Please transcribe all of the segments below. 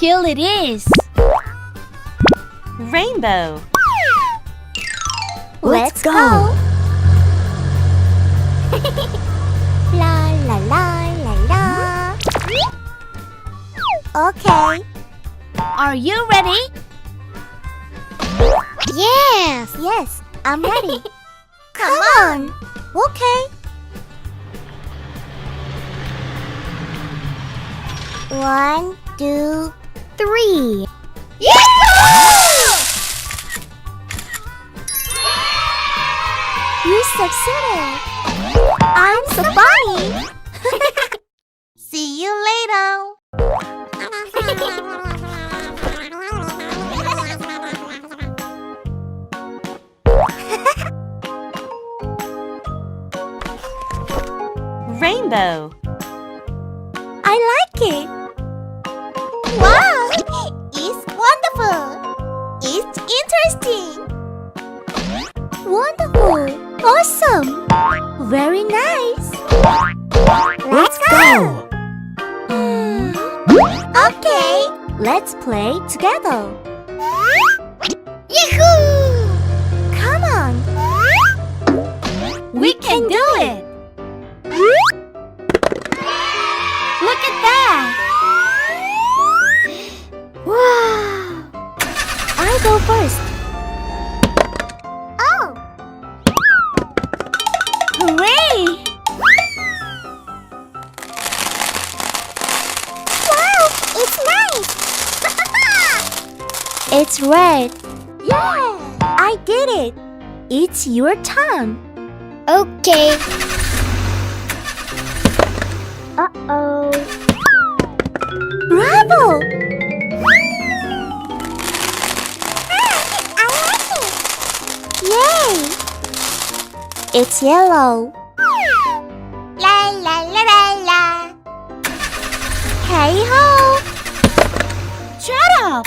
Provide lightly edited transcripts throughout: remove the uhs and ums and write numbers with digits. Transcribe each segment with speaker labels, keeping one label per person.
Speaker 1: Here it is. Rainbow.
Speaker 2: Let's go! La la la la la. Okay.
Speaker 1: Are you ready?
Speaker 2: Yes. Yes, I'm ready. Come on. Okay. 1, 2, 3. You succeeded! I'm so funny! See you later!
Speaker 1: Rainbow.
Speaker 2: I like it! Wow! It's wonderful! It's interesting! Wonderful! Awesome! Very nice! Let's go! Okay! Let's play together! Yahoo! Come on!
Speaker 1: We can do it! Look at that!
Speaker 2: Wow! I go first! Oh!
Speaker 1: Hooray!
Speaker 2: Wow! It's nice! It's red! Yeah! I did it! It's your turn! Okay! Uh-oh! Bravo! I like it! Yay! It's yellow. La la la la la. Hey ho!
Speaker 1: Shut up!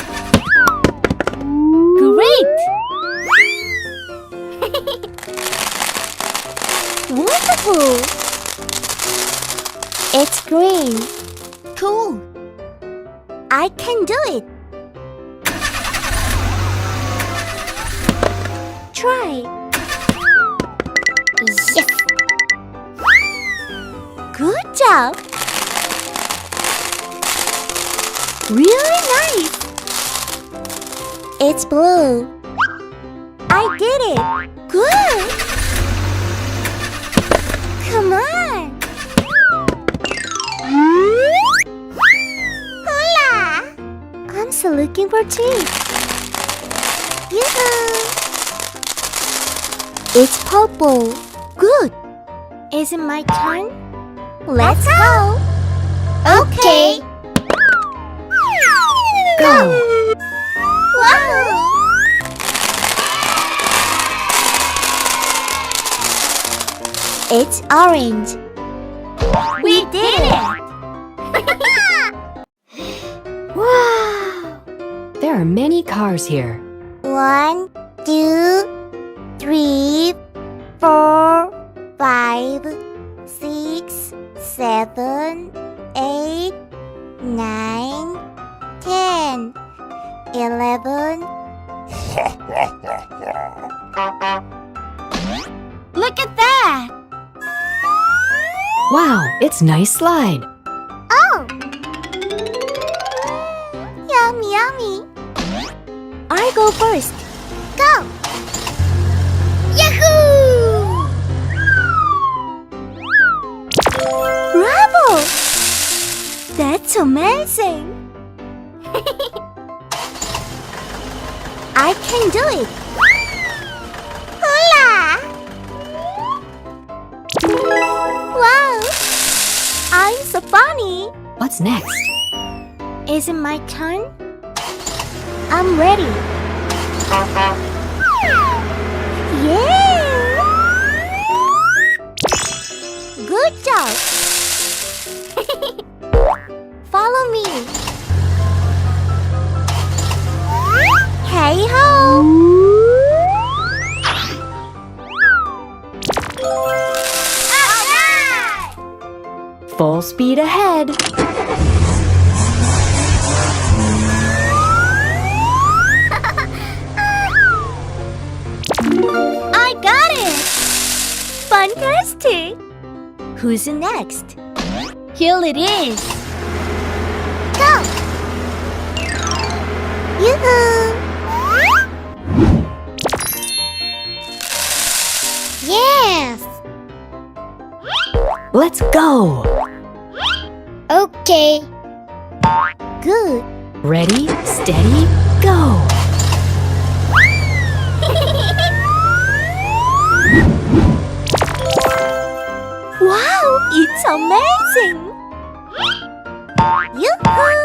Speaker 1: Great!
Speaker 2: Wonderful! It's green.
Speaker 1: Cool!
Speaker 2: I can do it. Try. Yes! Good job! Really nice! It's blue. I did it! Good! Come on! Hola! I'm still looking for tea. Yoo-hoo! It's purple. Good. Is it my turn? Let's go. Okay. Go. Wow. It's orange.
Speaker 1: We did it!
Speaker 2: Wow.
Speaker 3: There are many cars here.
Speaker 2: 1, 2, 3, 4, 5, 6, 7, 8, 9, 10, 11.
Speaker 1: Look at that!
Speaker 3: Wow, it's nice slide.
Speaker 2: Oh! Yummy, yummy. I go first. Go! Yahoo! Bravo! That's amazing! I can do it! Hola! Wow! I'm so funny!
Speaker 3: What's next?
Speaker 2: Is it my turn? I'm ready! Yeah! Good job! Follow me! Hey ho!
Speaker 3: Full speed ahead.
Speaker 2: Who's next?
Speaker 1: Here it is.
Speaker 2: Go! Yoo-hoo! Yes!
Speaker 3: Let's go.
Speaker 2: Okay. Good.
Speaker 3: Ready, steady, go.
Speaker 2: Wow, it's amazing! Yoo-hoo!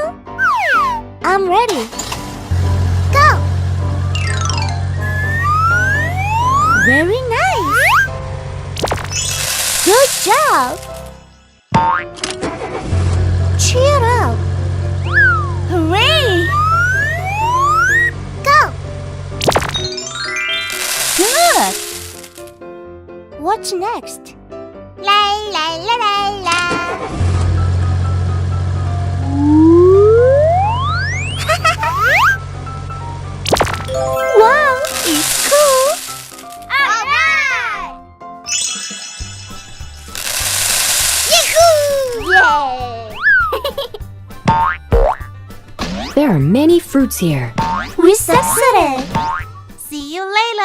Speaker 2: I'm ready. Go! Very nice! Good job! Cheer up!
Speaker 1: Hooray!
Speaker 2: Go!
Speaker 1: Good.
Speaker 2: What's next? La la la la la. Wow, it's cool.
Speaker 1: Alright!
Speaker 2: Yahoo! Yay!
Speaker 3: There are many fruits here.
Speaker 2: We succeeded.
Speaker 1: See you later.